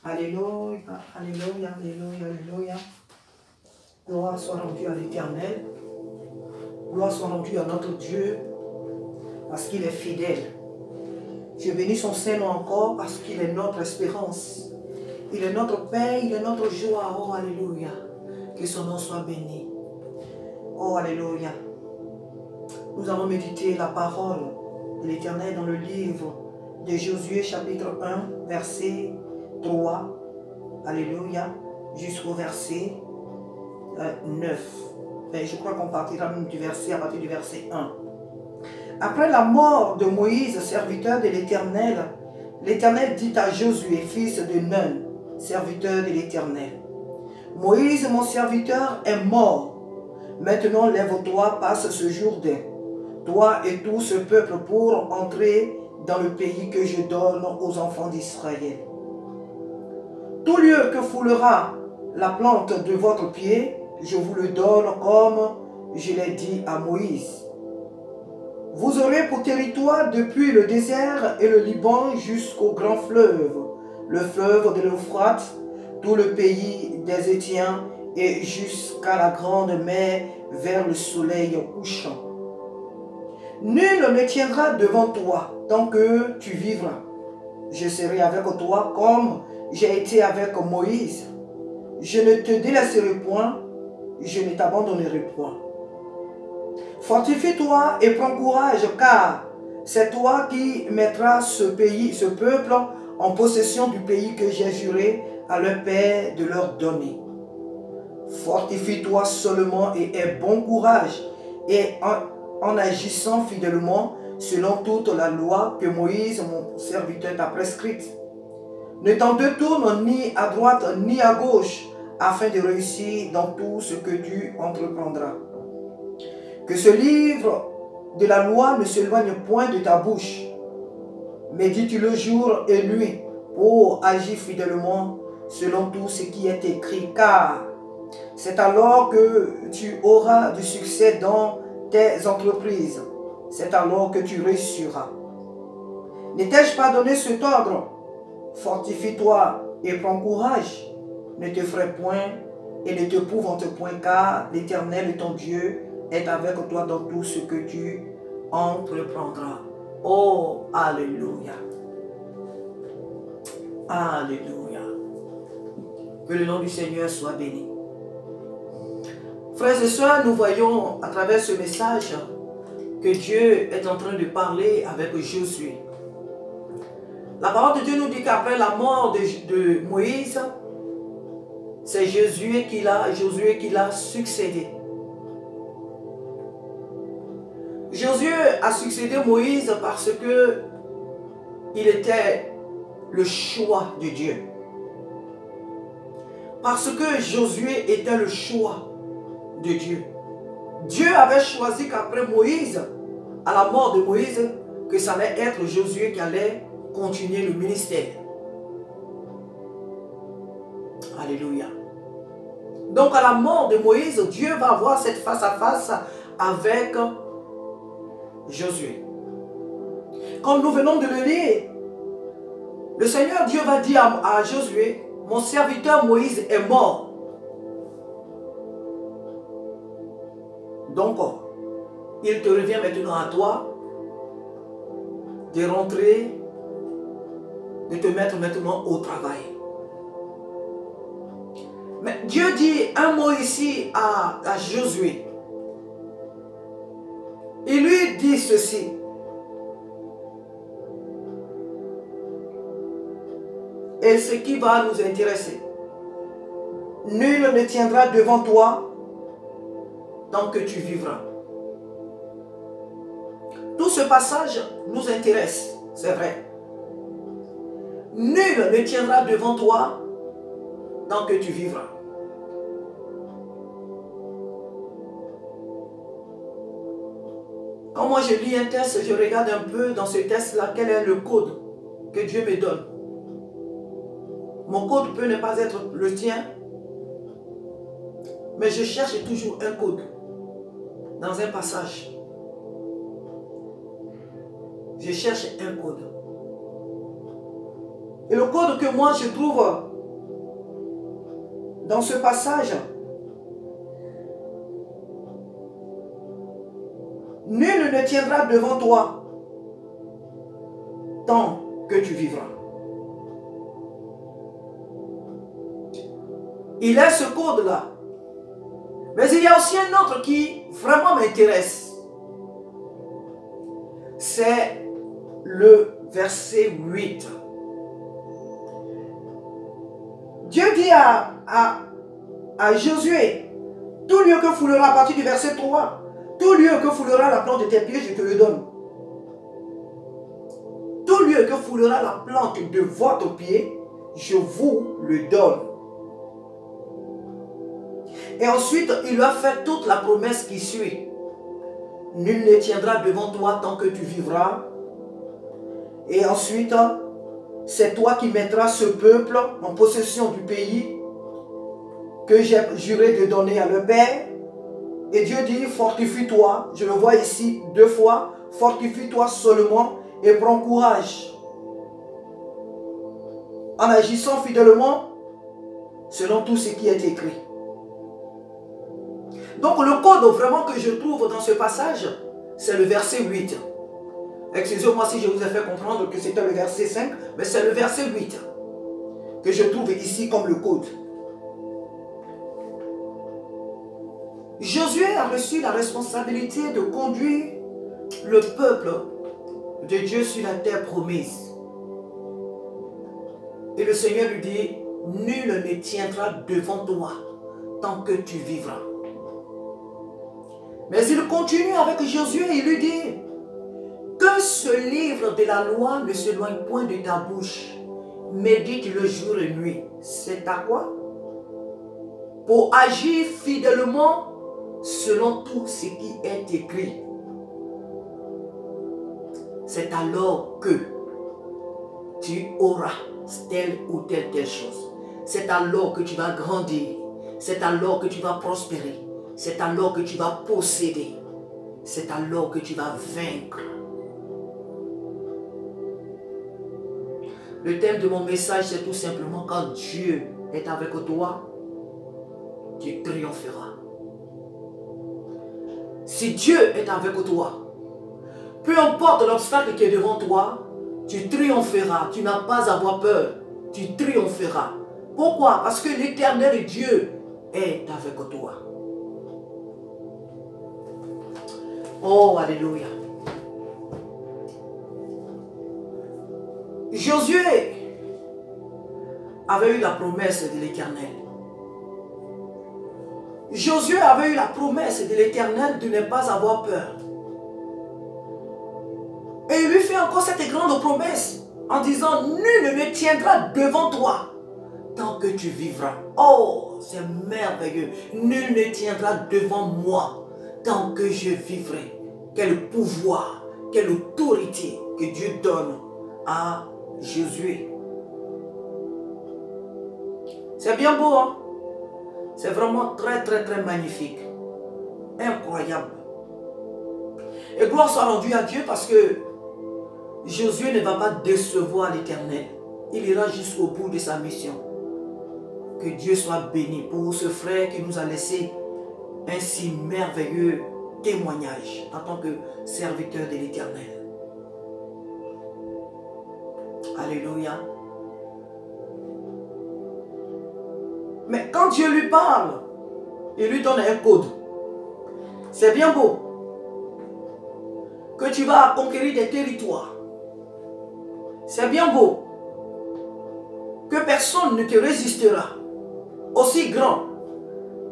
Alléluia, alléluia, alléluia, alléluia. Gloire soit rendue à l'Éternel. Gloire soit rendue à notre Dieu, parce qu'il est fidèle. Je bénis son Saint-Nom encore, parce qu'il est notre espérance. Il est notre paix, il est notre joie. Oh, alléluia. Que son nom soit béni. Oh, alléluia. Nous allons méditer la parole de l'Éternel dans le livre de Josué, chapitre 1, verset 3. Alléluia. Jusqu'au verset 9. Et je crois qu'on partira même du verset, à partir du verset 1. Après la mort de Moïse, serviteur de l'Éternel, l'Éternel dit à Josué, fils de Nun, serviteur de l'Éternel: Moïse, mon serviteur, est mort. Maintenant, lève-toi, passe ce Jourdain, toi et tout ce peuple, pour entrer dans le pays que je donne aux enfants d'Israël. Tout lieu que foulera la plante de votre pied, je vous le donne comme je l'ai dit à Moïse. Vous aurez pour territoire depuis le désert et le Liban jusqu'au grand fleuve, le fleuve de l'Euphrate, tout le pays des Hétiens et jusqu'à la grande mer vers le soleil couchant. Nul ne tiendra devant toi tant que tu vivras. Je serai avec toi comme j'ai été avec Moïse. Je ne te délaisserai point, je ne t'abandonnerai point. Fortifie-toi et prends courage, car c'est toi qui mettras ce peuple en possession du pays que j'ai juré à leur père de leur donner. Fortifie-toi seulement et aie bon courage, et en agissant fidèlement selon toute la loi que Moïse, mon serviteur, t'a prescrite. Ne t'en détourne ni à droite ni à gauche, afin de réussir dans tout ce que tu entreprendras. Que ce livre de la loi ne s'éloigne point de ta bouche. Médite-le jour et nuit pour agir fidèlement selon tout ce qui est écrit, car c'est alors que tu auras du succès dans tes entreprises. C'est alors que tu réussiras. Ne t'ai-je pas donné cet ordre? Fortifie-toi et prends courage. Ne te ferai point et ne te pouvante point, car l'Éternel ton Dieu est avec toi dans tout ce que tu entreprendras. Oh, alléluia. Alléluia. Que le nom du Seigneur soit béni. Frères et sœurs, nous voyons à travers ce message que Dieu est en train de parler avec Josué. La parole de Dieu nous dit qu'après la mort de Moïse, c'est Josué qui l'a succédé. Josué a succédé Moïse parce que il était le choix de Dieu. Parce que Josué était le choix de Dieu. Dieu avait choisi qu'après Moïse, à la mort de Moïse, que ça allait être Josué qui allait continuer le ministère. Alléluia. Donc à la mort de Moïse, Dieu va avoir cette face à face avec Josué. Comme nous venons de le lire, le Seigneur Dieu va dire à Josué: mon serviteur Moïse est mort. Donc, il te revient maintenant à toi de rentrer, de te mettre maintenant au travail. Mais Dieu dit un mot ici à Josué. Il lui dit ceci: et ce qui va nous intéresser, nul ne tiendra devant toi tant que tu vivras. Tout ce passage nous intéresse, c'est vrai. Nul ne tiendra devant toi tant que tu vivras. Quand moi je lis un texte, je regarde un peu dans ce texte-là quel est le code que Dieu me donne. Mon code peut ne pas être le tien, mais je cherche toujours un code dans un passage. Je cherche un code. Et le code que moi je trouve dans ce passage, nul ne tiendra devant toi tant que tu vivras. Il est ce code-là. Mais il y a aussi un autre qui vraiment m'intéresse. C'est le verset 8. Dieu dit à Josué, tout lieu que foulera, à partir du verset 3, tout lieu que foulera la plante de tes pieds, je te le donne. Tout lieu que foulera la plante de votre pied, je vous le donne. Et ensuite, il lui a fait toute la promesse qui suit. Nul ne tiendra devant toi tant que tu vivras. Et ensuite, c'est toi qui mettras ce peuple en possession du pays que j'ai juré de donner à leur père. Et Dieu dit, fortifie-toi, je le vois ici 2 fois, fortifie-toi seulement et prends courage. En agissant fidèlement selon tout ce qui est écrit. Donc le code vraiment que je trouve dans ce passage, c'est le verset 8. Excusez-moi si je vous ai fait comprendre que c'était le verset 5, mais c'est le verset 8 que je trouve ici comme le code. Josué a reçu la responsabilité de conduire le peuple de Dieu sur la terre promise. Et le Seigneur lui dit, nul ne tiendra devant toi tant que tu vivras. Mais il continue avec Josué et il lui dit, que ce livre de la loi ne s'éloigne point de ta bouche, médite le jour et nuit. C'est à quoi? Pour agir fidèlement selon tout ce qui est écrit. C'est alors que tu auras telle ou telle chose. C'est alors que tu vas grandir. C'est alors que tu vas prospérer. C'est alors que tu vas posséder. C'est alors que tu vas vaincre. Le thème de mon message, c'est tout simplement quand Dieu est avec toi, tu triompheras. Si Dieu est avec toi, peu importe l'obstacle qui est devant toi, tu triompheras. Tu n'as pas à avoir peur. Tu triompheras. Pourquoi? Parce que l'Éternel Dieu est avec toi. Oh, alléluia. Josué avait eu la promesse de l'Éternel. Josué avait eu la promesse de l'Éternel de ne pas avoir peur. Et il lui fait encore cette grande promesse en disant, nul ne tiendra devant toi tant que tu vivras. Oh, c'est merveilleux. Nul ne tiendra devant moi tant que je vivrai. Quel pouvoir, quelle autorité que Dieu donne à Josué. C'est bien beau, hein? C'est vraiment très, très, très magnifique. Incroyable. Et gloire soit rendue à Dieu parce que Josué ne va pas décevoir l'Éternel. Il ira jusqu'au bout de sa mission. Que Dieu soit béni pour ce frère qui nous a laissé un si merveilleux témoignage en tant que serviteur de l'Éternel. Alléluia. Mais quand Dieu lui parle, il lui donne un code. C'est bien beau que tu vas conquérir des territoires. C'est bien beau que personne ne te résistera. Aussi grand,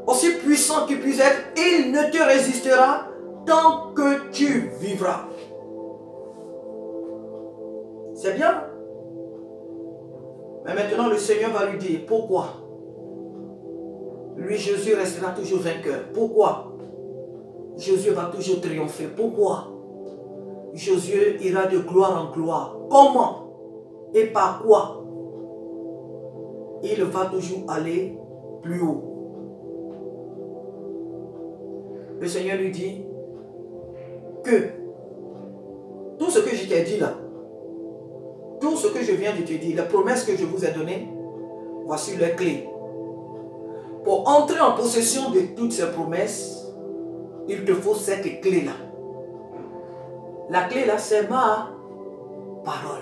aussi puissant qu'il puisse être, il ne te résistera tant que tu vivras. C'est bien. Mais maintenant le Seigneur va lui dire pourquoi. Lui, Jésus restera toujours vainqueur. Pourquoi? Jésus va toujours triompher. Pourquoi? Jésus ira de gloire en gloire. Comment et par quoi? Il va toujours aller plus haut. Le Seigneur lui dit que tout ce que je t'ai dit là, tout ce que je viens de te dire, les promesses que je vous ai données, voici les clés. Pour entrer en possession de toutes ces promesses, il te faut cette clé-là. La clé-là, c'est ma parole.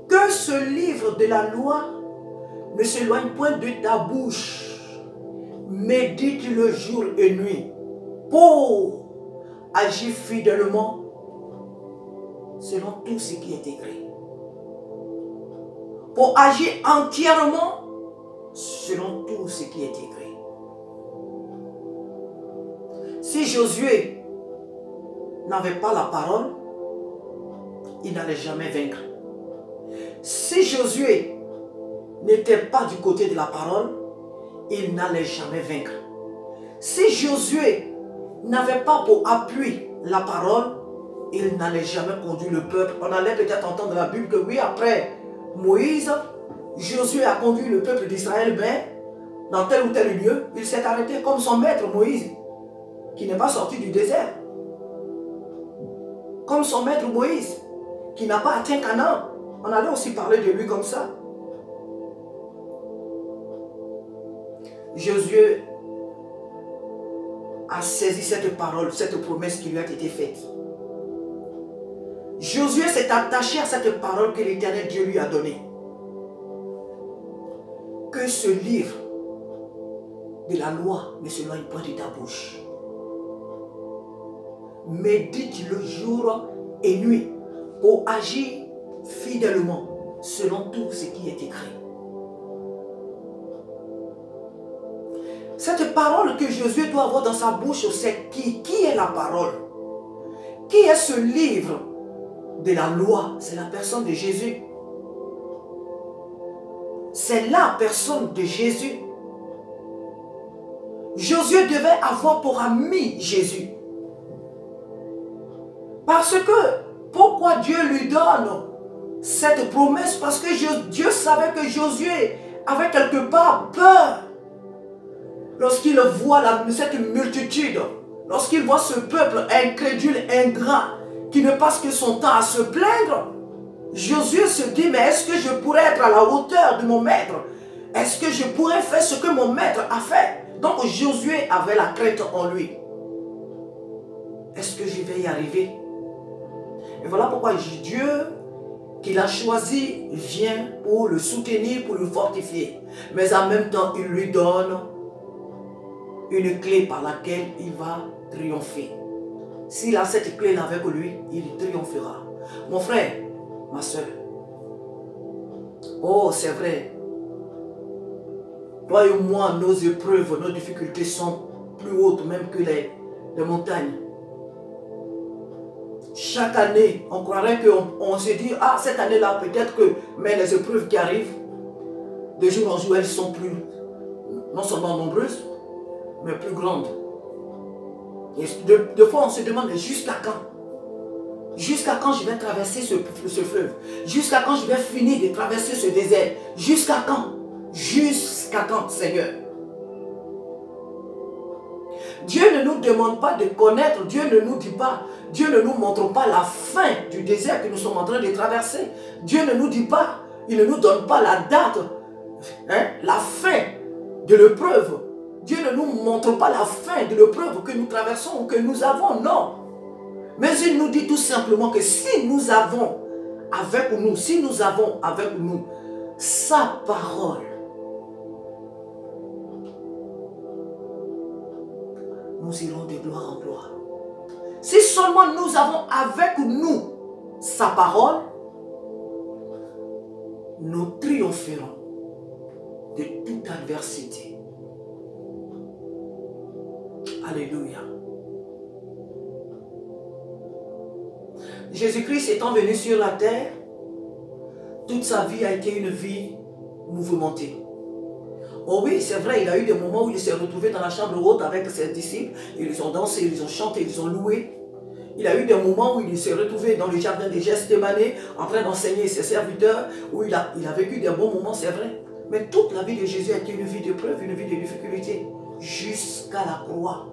Que ce livre de la loi ne s'éloigne point de ta bouche. Médite-le jour et nuit pour agir fidèlement selon tout ce qui est écrit. Pour agir entièrement selon tout ce qui est écrit. Si Josué n'avait pas la parole, il n'allait jamais vaincre. Si Josué n'était pas du côté de la parole, il n'allait jamais vaincre. Si Josué n'avait pas pour appui la parole, il n'allait jamais conduire le peuple. On allait peut-être entendre dans la Bible que oui, après Moïse, Josué a conduit le peuple d'Israël, mais dans tel ou tel lieu, il s'est arrêté comme son maître Moïse, qui n'est pas sorti du désert. Comme son maître Moïse, qui n'a pas atteint Canaan. On allait aussi parler de lui comme ça. Josué a saisi cette parole, cette promesse qui lui a été faite. Josué s'est attaché à cette parole que l'Éternel Dieu lui a donnée. Que ce livre de la loi ne s'éloigne pas de ta bouche. Médite le jour et nuit pour agir fidèlement selon tout ce qui est écrit. Cette parole que Josué doit avoir dans sa bouche, c'est qui? Qui est la parole? Qui est ce livre de la loi? C'est la personne de Jésus. C'est la personne de Jésus. Josué devait avoir pour ami Jésus. Parce que, pourquoi Dieu lui donne cette promesse? Parce que Dieu savait que Josué avait quelque part peur. Lorsqu'il voit cette multitude, lorsqu'il voit ce peuple incrédule, ingrat, qui ne passe que son temps à se plaindre, Josué se dit, mais est-ce que je pourrais être à la hauteur de mon maître? Est-ce que je pourrais faire ce que mon maître a fait? Donc Josué avait la crainte en lui. Est-ce que je vais y arriver? Et voilà pourquoi Dieu, qu'il a choisi, vient pour le soutenir, pour le fortifier. Mais en même temps, il lui donne une clé par laquelle il va triompher. S'il a cette clé-là avec lui, il triomphera. Mon frère, ma soeur, oh c'est vrai, toi et moi, nos épreuves, nos difficultés sont plus hautes même que les montagnes. Chaque année, on croirait qu'on se dit, ah cette année-là peut-être que, mais les épreuves qui arrivent, de jour en jour, elles sont plus, non seulement nombreuses, mais plus grandes. Et de fois, on se demande jusqu'à quand? Jusqu'à quand je vais traverser ce fleuve? Jusqu'à quand je vais finir de traverser ce désert? Jusqu'à quand? Jusqu'à quand, Seigneur? Dieu ne nous demande pas de connaître, Dieu ne nous dit pas, Dieu ne nous montre pas la fin du désert que nous sommes en train de traverser. Dieu ne nous dit pas, il ne nous donne pas la date, la fin de l'épreuve. Dieu ne nous montre pas la fin de l'épreuve que nous traversons ou que nous avons, non. Mais il nous dit tout simplement que si nous avons avec nous, sa parole, nous irons de gloire en gloire. Si seulement nous avons avec nous sa parole, nous triompherons de toute adversité. Alléluia. Jésus-Christ étant venu sur la terre, toute sa vie a été une vie mouvementée. Oh oui, c'est vrai, il a eu des moments où il s'est retrouvé dans la chambre haute avec ses disciples. Ils ont dansé, ils ont chanté, ils ont loué. Il a eu des moments où il s'est retrouvé dans le jardin de Gethsémane en train d'enseigner ses serviteurs, où il a vécu des bons moments, c'est vrai. Mais toute la vie de Jésus a été une vie d'épreuve, une vie de difficulté, jusqu'à la croix.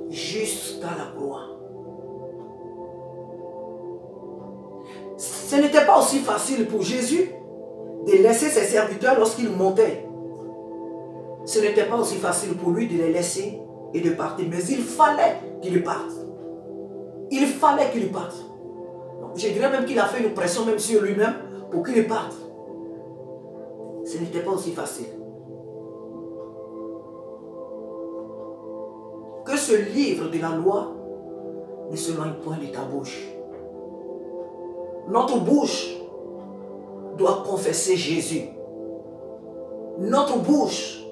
Jusqu'à la croix. Ce n'était pas aussi facile pour Jésus de laisser ses serviteurs lorsqu'ils montaient. Ce n'était pas aussi facile pour lui de les laisser et de partir, mais il fallait qu'il parte. Il fallait qu'il parte. Je dirais même qu'il a fait une pression même sur lui-même pour qu'il parte. Ce n'était pas aussi facile. Que ce livre de la loi ne s'éloigne point de ta bouche. Notre bouche doit confesser Jésus. Notre bouche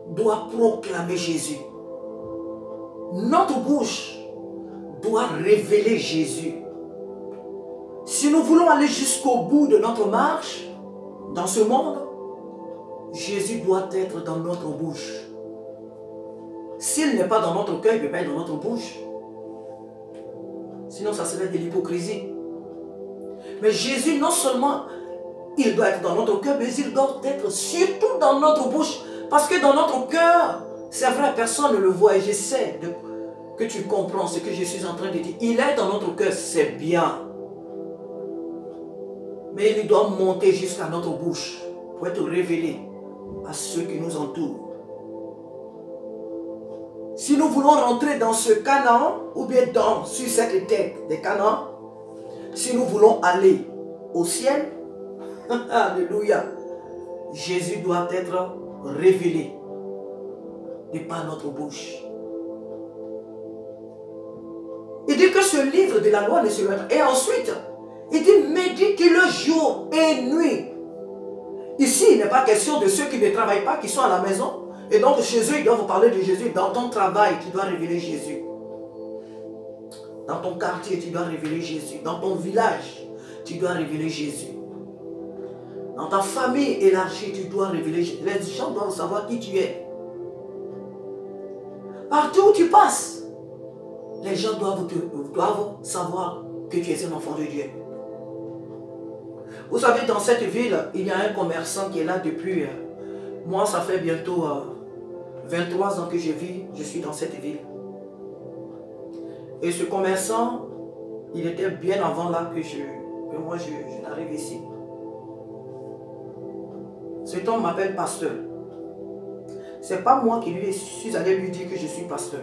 doit proclamer Jésus. Notre bouche doit révéler Jésus. Si nous voulons aller jusqu'au bout de notre marche dans ce monde, Jésus doit être dans notre bouche. S'il n'est pas dans notre cœur, il ne peut pas être dans notre bouche. Sinon, ça serait de l'hypocrisie. Mais Jésus, non seulement il doit être dans notre cœur, mais il doit être surtout dans notre bouche. Parce que dans notre cœur, c'est vrai, personne ne le voit et je sais que tu comprends ce que je suis en train de dire. Il est dans notre cœur, c'est bien. Mais il doit monter jusqu'à notre bouche pour être révélé à ceux qui nous entourent. Si nous voulons rentrer dans ce Canaan, ou bien sur cette terre de Canaan, si nous voulons aller au ciel, alléluia, Jésus doit être révélé de par notre bouche. Il dit que ce livre de la loi ne se lève. Et ensuite, il dit médite-le jour et nuit. Ici, il n'est pas question de ceux qui ne travaillent pas, qui sont à la maison. Et donc, chez eux, ils doivent vous parler de Jésus. Dans ton travail, tu dois révéler Jésus. Dans ton quartier, tu dois révéler Jésus. Dans ton village, tu dois révéler Jésus. Dans ta famille élargie, tu dois révéler Jésus. Les gens doivent savoir qui tu es. Partout où tu passes, les gens doivent savoir que tu es un enfant de Dieu. Vous savez, dans cette ville, il y a un commerçant qui est là depuis... moi, ça fait bientôt 23 ans que je suis dans cette ville. Et ce commerçant, il était bien avant là que moi je n'arrive ici. Cet homme m'appelle pasteur. C'est pas moi qui suis allé lui dire que je suis pasteur.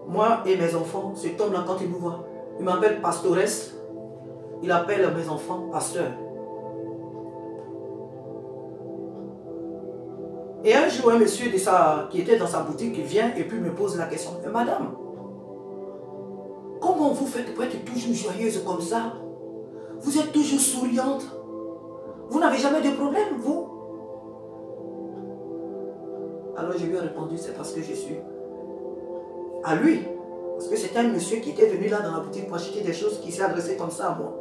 Moi et mes enfants, cet homme-là, quand il nous voit, il m'appelle pastoresse. Il appelle mes enfants pasteur. Et un jour, un monsieur qui était dans sa boutique, il vient et puis me pose la question. Madame, comment vous faites pour être toujours joyeuse comme ça? Vous êtes toujours souriante. Vous n'avez jamais de problème, vous? Alors je lui ai répondu, c'est parce que je suis à lui. Parce que c'était un monsieur qui était venu là dans la boutique pour acheter des choses qui s'est adressé comme ça à moi.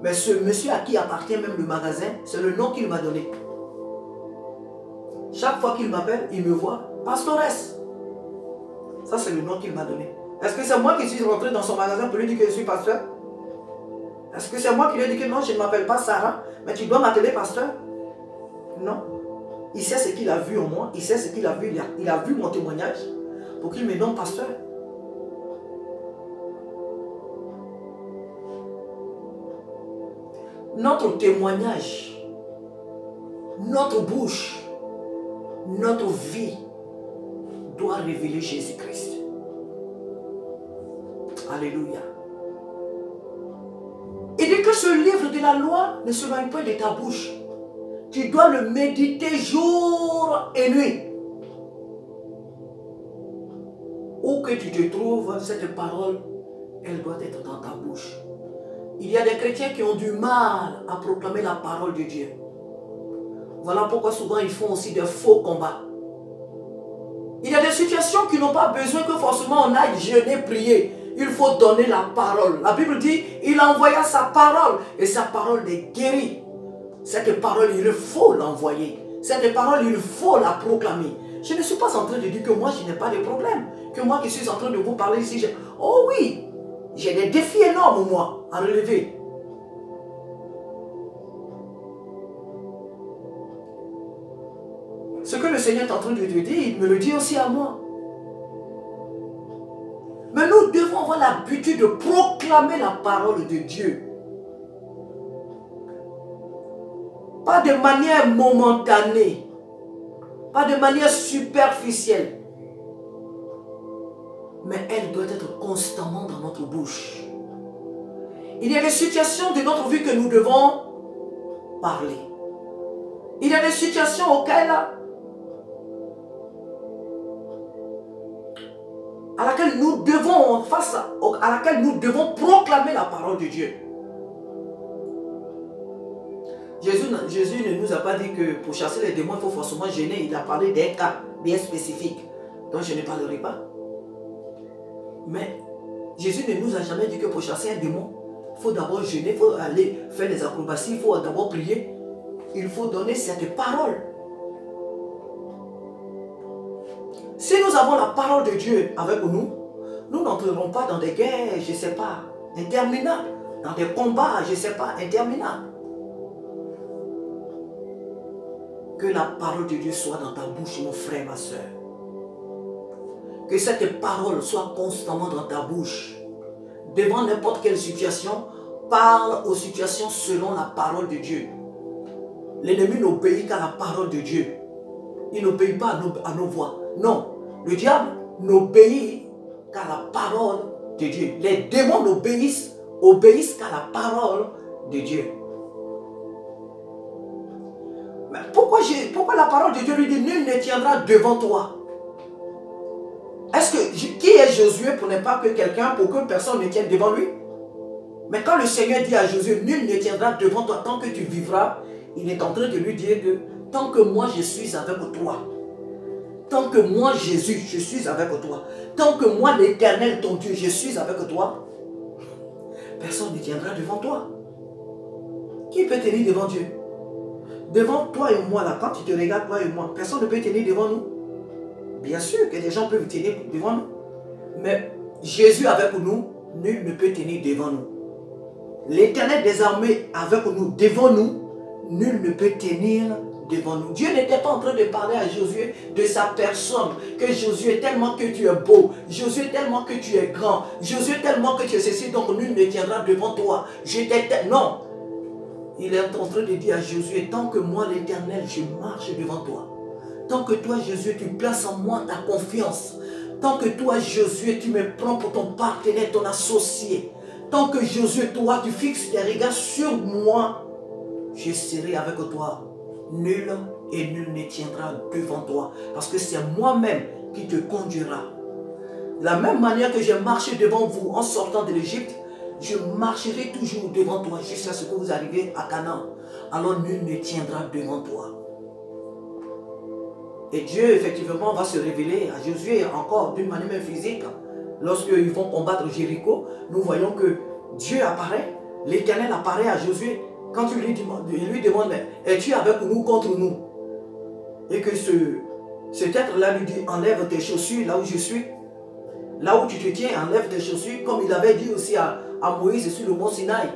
Mais ce monsieur à qui appartient même le magasin, c'est le nom qu'il m'a donné. Chaque fois qu'il m'appelle, il me voit, pastoresse. Ça, c'est le nom qu'il m'a donné. Est-ce que c'est moi qui suis rentré dans son magasin pour lui dire que je suis pasteur? Est-ce que c'est moi qui lui ai dit que non, je ne m'appelle pas Sarah, mais tu dois m'appeler pasteur? Non. Il sait ce qu'il a vu en moi, il sait ce qu'il a vu, il a vu mon témoignage pour qu'il me nomme pasteur. Notre témoignage, notre bouche, notre vie doit révéler Jésus-Christ. Alléluia. Il dit que ce livre de la loi ne se éloigne pas de ta bouche. Tu dois le méditer jour et nuit. Où que tu te trouves, cette parole, elle doit être dans ta bouche. Il y a des chrétiens qui ont du mal à proclamer la parole de Dieu. Voilà pourquoi souvent ils font aussi de faux combats. Il y a des situations qui n'ont pas besoin que forcément on aille jeûner, prier. Il faut donner la parole. La Bible dit, il envoya sa parole et sa parole les guérit. Cette parole, il faut l'envoyer. Cette parole, il faut la proclamer. Je ne suis pas en train de dire que moi, je n'ai pas de problème. Que moi qui suis en train de vous parler ici, oh oui, j'ai des défis énormes, moi, à relever. Ce que le Seigneur est en train de te dire, il me le dit aussi à moi. Mais nous devons avoir l'habitude de proclamer la parole de Dieu. Pas de manière momentanée. Pas de manière superficielle. Mais elle doit être constamment dans notre bouche. Il y a des situations de notre vie que nous devons parler. Il y a des situations auxquelles, à laquelle nous devons, à laquelle nous devons proclamer la parole de Dieu. Jésus ne nous a pas dit que pour chasser les démons, il faut forcément jeûner. Il a parlé d'un cas bien spécifique dont je ne parlerai pas. Mais Jésus ne nous a jamais dit que pour chasser un démon, il faut d'abord jeûner, il faut aller faire des acrobaties, il faut d'abord prier. Il faut donner cette parole. Si nous avons la parole de Dieu avec nous, nous n'entrerons pas dans des guerres, je ne sais pas, interminables, dans des combats, je ne sais pas, interminables. Que la parole de Dieu soit dans ta bouche, mon frère, ma soeur. Que cette parole soit constamment dans ta bouche. Devant n'importe quelle situation, parle aux situations selon la parole de Dieu. L'ennemi n'obéit qu'à la parole de Dieu. Il n'obéit pas à nos voix. Non, le diable n'obéit qu'à la parole de Dieu. Les démons obéissent qu'à la parole de Dieu. Mais pourquoi la parole de Dieu lui dit nul ne tiendra devant toi? Est-ce que qui est Josué pour ne pas que quelqu'un, pour que personne ne tienne devant lui? Mais quand le Seigneur dit à Josué, nul ne tiendra devant toi tant que tu vivras, il est en train de lui dire que tant que moi je suis avec toi, tant que moi Jésus, je suis avec toi, tant que moi l'Éternel ton Dieu, je suis avec toi, personne ne tiendra devant toi. Qui peut tenir devant Dieu? Devant toi et moi, là, quand tu te regardes, toi et moi, personne ne peut tenir devant nous. Bien sûr que des gens peuvent tenir devant nous. Mais Jésus avec nous, nul ne peut tenir devant nous. L'Éternel des armées avec nous, devant nous, nul ne peut tenir devant nous. Dieu n'était pas en train de parler à Josué de sa personne. Que Josué, tellement que tu es beau. Josué, tellement que tu es grand. Josué, tellement que tu es ceci, donc nul ne tiendra devant toi. Non. Il est en train de dire à Josué, tant que moi l'Éternel, je marche devant toi. Tant que toi, Josué, tu places en moi ta confiance. Tant que toi, Josué, tu me prends pour ton partenaire, ton associé. Tant que Josué, toi, tu fixes tes regards sur moi, je serai avec toi. Nul et nul ne tiendra devant toi. Parce que c'est moi-même qui te conduira. De la même manière que j'ai marché devant vous en sortant de l'Égypte, je marcherai toujours devant toi jusqu'à ce que vous arriviez à Canaan. Alors nul ne tiendra devant toi. Et Dieu, effectivement, va se révéler à Josué encore d'une manière même physique. Lorsqu'ils vont combattre Jéricho, nous voyons que Dieu apparaît, l'Éternel apparaît à Josué. Quand il lui demande, es-tu avec nous contre nous? Et que cet être-là lui dit, enlève tes chaussures là où je suis. Là où tu te tiens, enlève tes chaussures, comme il avait dit aussi à Moïse sur le mont Sinaï.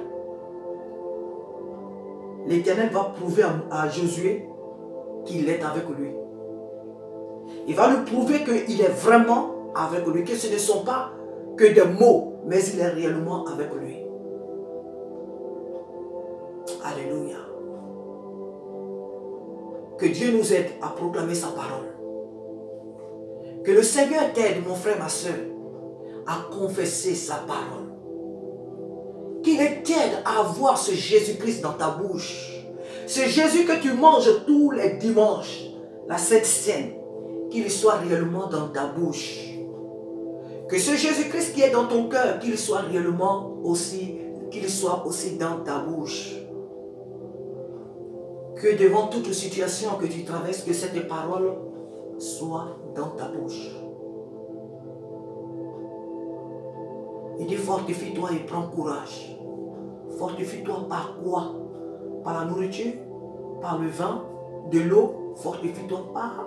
L'Éternel va prouver à Josué qu'il est avec lui. Il va lui prouver qu'il est vraiment avec lui, que ce ne sont pas que des mots, mais il est réellement avec lui. Alléluia. Que Dieu nous aide à proclamer sa parole. Que le Seigneur t'aide, mon frère, ma soeur, à confesser sa parole. Qu'il t'aide à avoir ce Jésus-Christ dans ta bouche. Ce Jésus que tu manges tous les dimanches, la Sainte Seine, qu'il soit réellement dans ta bouche. Que ce Jésus-Christ qui est dans ton cœur, qu'il soit réellement aussi, qu'il soit aussi dans ta bouche. Que devant toute situation que tu traverses, que cette parole soit dans ta bouche. Il dit fortifie-toi et prends courage. Fortifie-toi par quoi? Par la nourriture, par le vin, de l'eau. Fortifie-toi par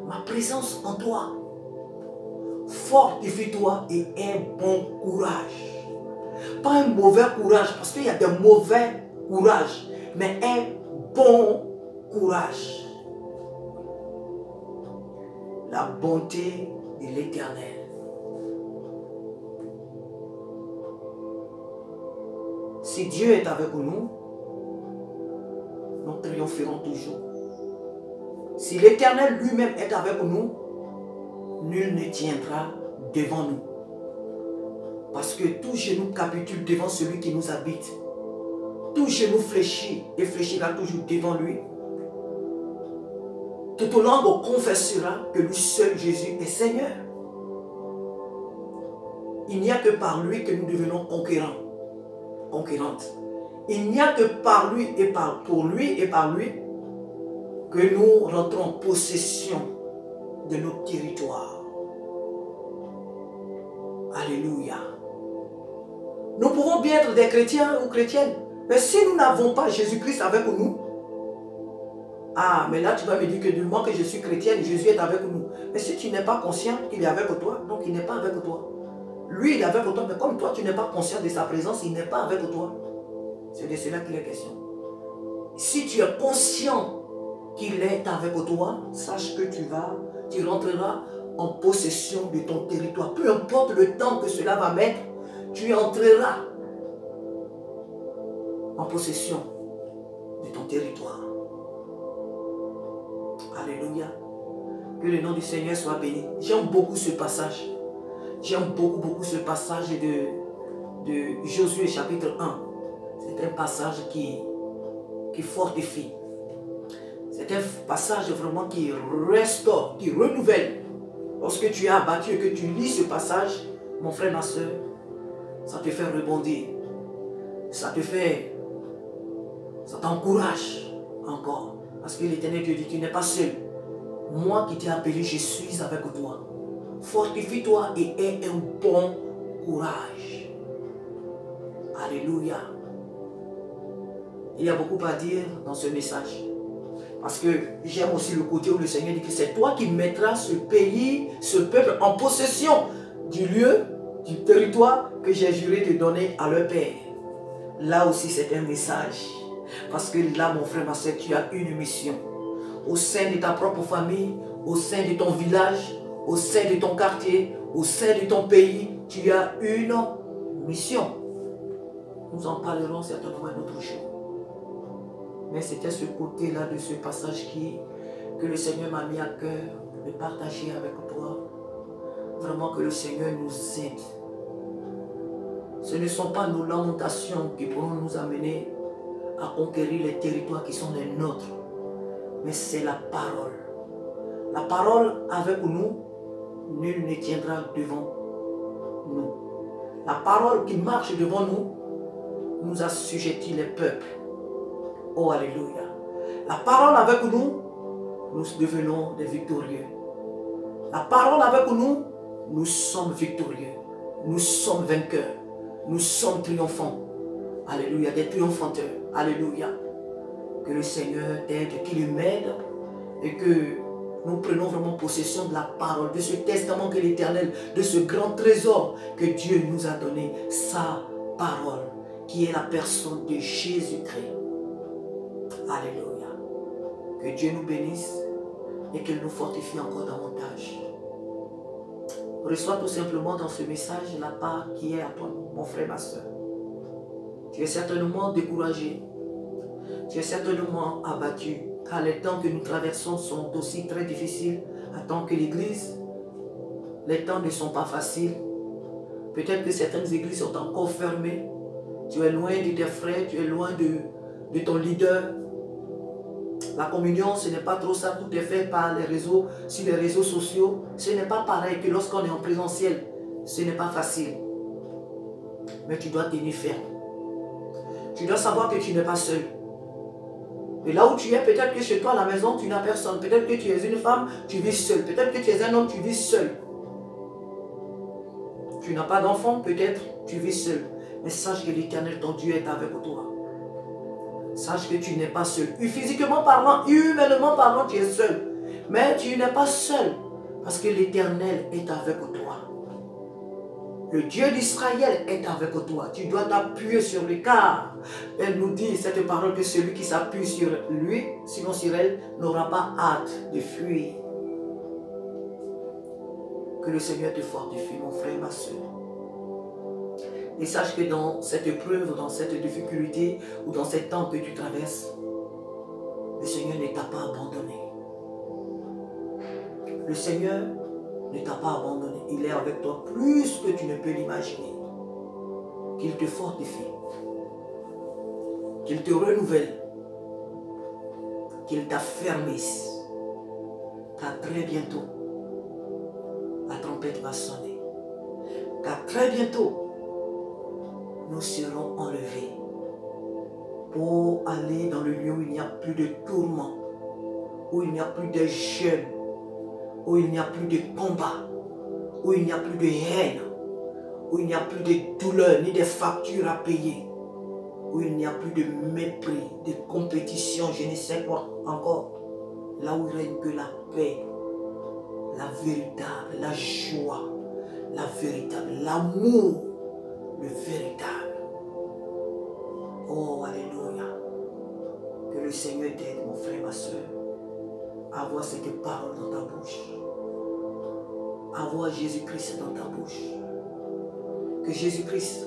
ma présence en toi. Fortifie-toi et aie bon courage. Pas un mauvais courage, parce qu'il y a des mauvais courages, mais aie bon courage. La bonté de l'Éternel. Si Dieu est avec nous, notre triompherons toujours. Si l'Éternel lui-même est avec nous, nul ne tiendra devant nous. Parce que tout genou capitule devant celui qui nous habite. Tout genou fléchit et fléchira toujours devant lui. Toute langue confessera que lui seul Jésus est Seigneur. Il n'y a que par lui que nous devenons conquérants, conquérantes. Il n'y a que par lui et pour lui et par lui que nous rentrons en possession de nos territoires. Alléluia. Nous pouvons bien être des chrétiens ou chrétiennes, mais si nous n'avons pas Jésus-Christ avec nous, ah, mais là tu vas me dire que du moment que je suis chrétienne, Jésus est avec nous. Mais si tu n'es pas conscient qu'il est avec toi, donc il n'est pas avec toi. Lui, il est avec toi, mais comme toi, tu n'es pas conscient de sa présence, il n'est pas avec toi. C'est de cela qu'il est question. Si tu es conscient qu'il est avec toi, sache que tu rentreras en possession de ton territoire. Peu importe le temps que cela va mettre, tu entreras en possession de ton territoire. Alléluia. Que le nom du Seigneur soit béni. J'aime beaucoup ce passage. J'aime beaucoup ce passage de Josué chapitre 1. C'est un passage qui fortifie. C'est un passage vraiment qui restaure, qui renouvelle. Lorsque tu es abattu et que tu lis ce passage, mon frère, ma soeur, ça te fait rebondir. Ça t'encourage encore. Parce que l'Éternel te dit, tu n'es pas seul. Moi qui t'ai appelé, je suis avec toi. Fortifie-toi et aie un bon courage. Alléluia. Il y a beaucoup à dire dans ce message. Parce que j'aime aussi le côté où le Seigneur dit que c'est toi qui mettras ce pays, ce peuple en possession du lieu, du territoire que j'ai juré de donner à leur père. Là aussi c'est un message. Parce que là, mon frère, ma soeur, tu as une mission. Au sein de ta propre famille, au sein de ton village, au sein de ton quartier, au sein de ton pays, tu as une mission. Nous en parlerons certainement un autre jour. Mais c'était ce côté-là de ce passage que le Seigneur m'a mis à cœur de partager avec toi. Vraiment que le Seigneur nous aide. Ce ne sont pas nos lamentations qui pourront nous amener à conquérir les territoires qui sont les nôtres. Mais c'est la parole. La parole avec nous, nul ne tiendra devant nous. La parole qui marche devant nous, nous assujettit les peuples. Oh, alléluia. La parole avec nous, nous devenons des victorieux. La parole avec nous, nous sommes victorieux. Nous sommes vainqueurs. Nous sommes triomphants. Alléluia, des triomphanteurs. Alléluia. Que le Seigneur t'aide, qu'il m'aide et que nous prenons vraiment possession de la parole, de ce testament que l'Éternel, de ce grand trésor que Dieu nous a donné, sa parole, qui est la personne de Jésus-Christ. Alléluia. Que Dieu nous bénisse et qu'il nous fortifie encore davantage. Reçois tout simplement dans ce message la part qui est à toi, mon frère, ma soeur. Tu es certainement découragé. Tu es certainement abattu, car les temps que nous traversons sont aussi très difficiles en tant que l'Église. Les temps ne sont pas faciles. Peut-être que certaines églises sont encore fermées. Tu es loin de tes frères, tu es loin de ton leader. La communion, ce n'est pas trop ça, tout est fait par les réseaux, sur les réseaux sociaux. Ce n'est pas pareil que lorsqu'on est en présentiel. Ce n'est pas facile. Mais tu dois tenir ferme. Tu dois savoir que tu n'es pas seul. Et là où tu es, peut-être que chez toi à la maison, tu n'as personne. Peut-être que tu es une femme, tu vis seul. Peut-être que tu es un homme, tu vis seul. Tu n'as pas d'enfant, peut-être tu vis seul. Mais sache que l'Éternel, ton Dieu, est avec toi. Sache que tu n'es pas seul. Physiquement parlant, humainement parlant, tu es seul. Mais tu n'es pas seul. Parce que l'Éternel est avec toi. Le Dieu d'Israël est avec toi. Tu dois t'appuyer sur lui, car elle nous dit cette parole que celui qui s'appuie sur lui, sinon sur elle, n'aura pas hâte de fuir. Que le Seigneur te fortifie, mon frère, ma soeur. Et sache que dans cette épreuve, dans cette difficulté ou dans ces temps que tu traverses, pas abandonné. Le Seigneur ne t'a pas abandonné. Il est avec toi plus que tu ne peux l'imaginer. Qu'il te fortifie. Qu'il te renouvelle. Qu'il t'affermisse. Car très bientôt, la trompette va sonner. Car très bientôt, nous serons enlevés pour aller dans le lieu où il n'y a plus de tourments, où il n'y a plus de jeûne, où il n'y a plus de combat, où il n'y a plus de haine, où il n'y a plus de douleur ni de factures à payer, où il n'y a plus de mépris, de compétition, je ne sais quoi encore. Là où règne que la paix, la véritable, la joie, la véritable, l'amour, le véritable. Oh, alléluia. Que le Seigneur t'aide, mon frère, ma soeur, à avoir cette parole dans ta bouche. À avoir Jésus-Christ dans ta bouche. Que Jésus-Christ,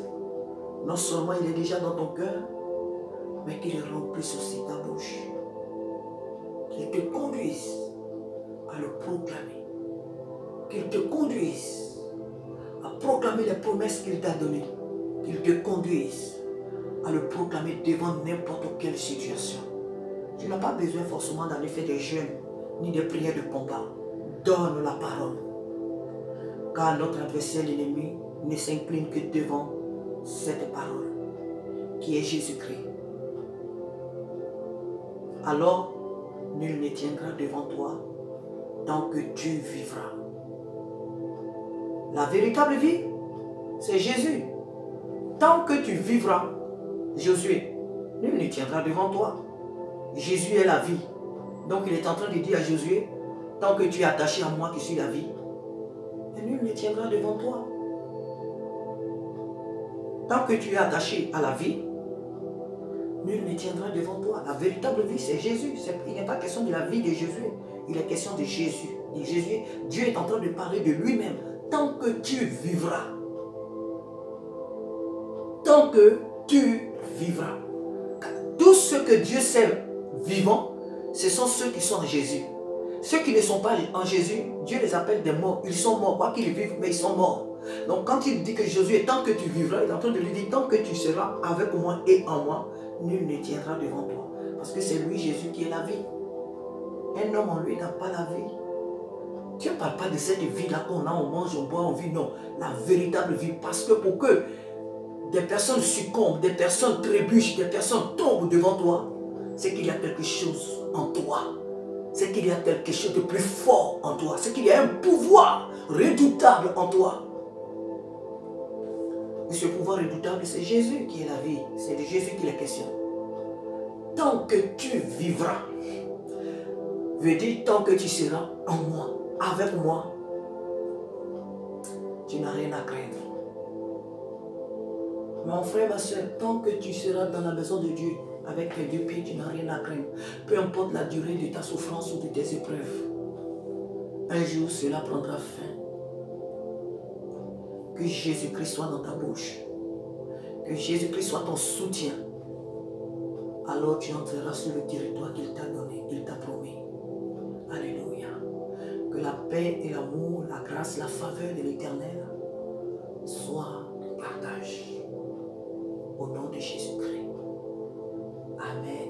non seulement il est déjà dans ton cœur, mais qu'il remplisse aussi ta bouche. Qu'il te conduise à le proclamer. Qu'il te conduise à proclamer les promesses qu'il t'a données. Qu'il te conduise à le proclamer devant n'importe quelle situation. Tu n'as pas besoin forcément d'aller faire des jeûnes ni des prières de combat. Donne la parole. Car notre adversaire, l'ennemi, ne s'incline que devant cette parole, qui est Jésus-Christ. Alors, nul ne tiendra devant toi tant que tu vivras. La véritable vie, c'est Jésus. Tant que tu vivras, Josué, nul ne tiendra devant toi. Jésus est la vie. Donc il est en train de dire à Josué, tant que tu es attaché à moi qui suis la vie, nul ne tiendra devant toi. Tant que tu es attaché à la vie, nul ne tiendra devant toi. La véritable vie, c'est Jésus. Il n'est pas question de la vie de Jésus. Il est question de Jésus. Et Jésus, Dieu est en train de parler de lui-même. Tant que tu vivras. Tant que tu vivras. Tout ce que Dieu sait vivant, ce sont ceux qui sont en Jésus. Ceux qui ne sont pas en Jésus, Dieu les appelle des morts. Ils sont morts. Quoi qu'ils vivent, mais ils sont morts. Donc quand il dit que Jésus est tant que tu vivras, il est en train de lui dire tant que tu seras avec moi et en moi, nul ne tiendra devant toi. Parce que c'est lui, Jésus, qui est la vie. Un homme en lui n'a pas la vie. Dieu ne parle pas de cette vie-là qu'on a, on mange, on boit, on vit. Non, la véritable vie. Parce que pour que des personnes succombent, des personnes trébuchent, des personnes tombent devant toi, c'est qu'il y a quelque chose en toi. C'est qu'il y a quelque chose de plus fort en toi. C'est qu'il y a un pouvoir redoutable en toi. Et ce pouvoir redoutable, c'est Jésus qui est la vie. C'est de Jésus qu'il est question. Tant que tu vivras, veut dire tant que tu seras en moi, avec moi, tu n'as rien à craindre. Mon frère, ma soeur, tant que tu seras dans la maison de Dieu, avec tes deux pieds, tu n'as rien à craindre. Peu importe la durée de ta souffrance ou de tes épreuves. Un jour, cela prendra fin. Que Jésus-Christ soit dans ta bouche. Que Jésus-Christ soit ton soutien. Alors tu entreras sur le territoire qu'il t'a donné, qu'il t'a promis. Alléluia. Que la paix et l'amour, la grâce, la faveur de l'Éternel soient en partage. Au nom de Jésus-Christ. Amen.